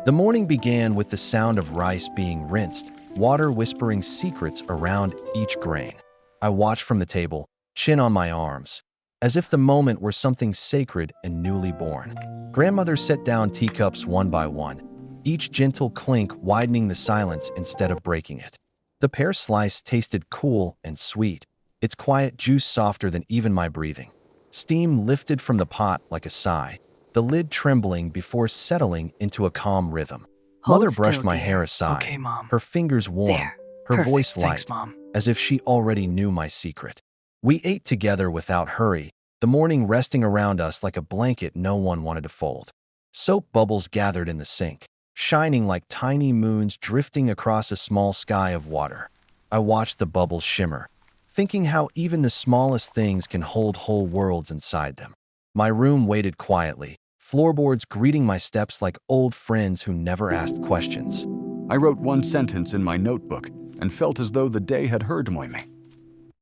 The morning began with the sound of rice being rinsed, water whispering secrets around each grain. I watched from the table, chin on my arms, as if the moment were something sacred and newly born. Grandmother set down teacups one by one, each gentle clink widening the silence instead of breaking it. The pear slice tasted cool and sweet, its quiet juice softer than even my breathing. Steam lifted from the pot like a sigh, the lid trembling before settling into a calm rhythm. Hold Mother still, brushed my dear. hair aside, Okay, Mom. her fingers warm, There. her Perfect. voice Thanks, light, Mom. as if she already knew my secret. We ate together without hurry, the morning resting around us like a blanket no one wanted to fold. Soap bubbles gathered in the sink, shining like tiny moons drifting across a small sky of water. I watched the bubbles shimmer, thinking how even the smallest things can hold whole worlds inside them. My room waited quietly, floorboards greeting my steps like old friends who never asked questions. I wrote one sentence in my notebook and felt as though the day had heard me.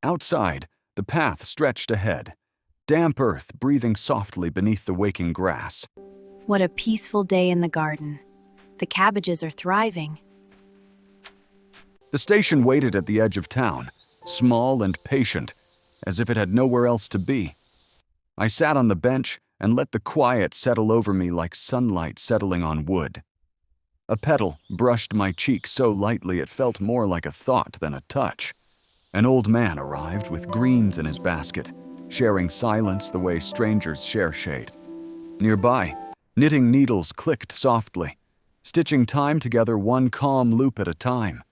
Outside, the path stretched ahead, damp earth breathing softly beneath the waking grass. What a peaceful day in the garden. The cabbages are thriving. The station waited at the edge of town, small and patient, as if it had nowhere else to be. I sat on the bench and let the quiet settle over me like sunlight settling on wood. A petal brushed my cheek so lightly it felt more like a thought than a touch. An old man arrived with greens in his basket, sharing silence the way strangers share shade. Nearby, knitting needles clicked softly, stitching time together one calm loop at a time.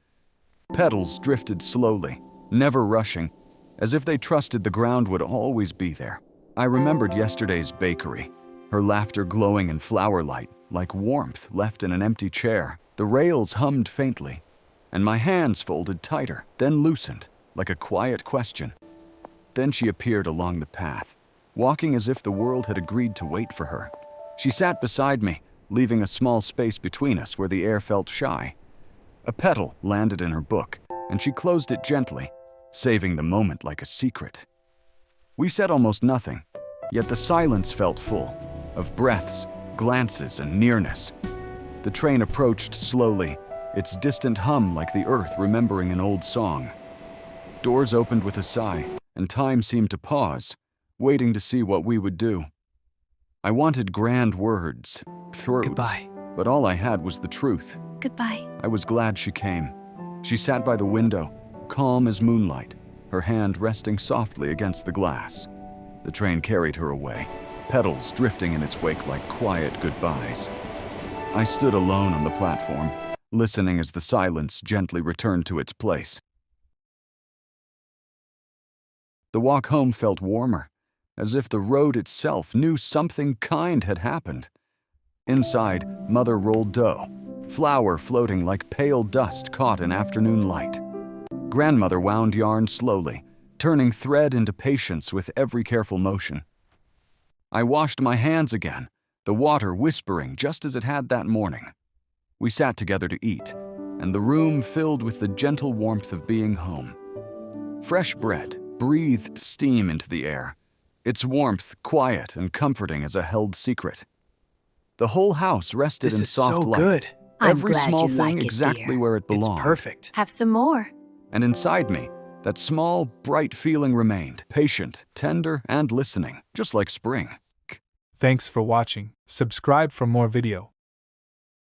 Petals drifted slowly, never rushing, as if they trusted the ground would always be there. I remembered yesterday's bakery, her laughter glowing in flower light, like warmth left in an empty chair. The rails hummed faintly, and my hands folded tighter, then loosened, like a quiet question. Then she appeared along the path, walking as if the world had agreed to wait for her. She sat beside me, leaving a small space between us where the air felt shy. A petal landed in her book, and she closed it gently, saving the moment like a secret. We said almost nothing, yet the silence felt full, of breaths, glances, and nearness. The train approached slowly, its distant hum like the earth remembering an old song. Doors opened with a sigh, and time seemed to pause, waiting to see what we would do. I wanted grand words, throats, Goodbye. but all I had was the truth. Goodbye. I was glad she came. She sat by the window, calm as moonlight, her hand resting softly against the glass. The train carried her away, petals drifting in its wake like quiet goodbyes. I stood alone on the platform, listening as the silence gently returned to its place. The walk home felt warmer, as if the road itself knew something kind had happened. Inside, Mother rolled dough, flour floating like pale dust caught in afternoon light. Grandmother wound yarn slowly, turning thread into patience with every careful motion. I washed my hands again, the water whispering just as it had that morning. We sat together to eat, and the room filled with the gentle warmth of being home. Fresh bread breathed steam into the air, its warmth quiet and comforting as a held secret. The whole house rested This in is soft so light. good. I'm Every glad small you thing like it, exactly dear. where it It's belonged. perfect. Have some more. And inside me, that small, bright feeling remained, patient, tender, and listening, just like spring. Thanks for watching. Subscribe for more video.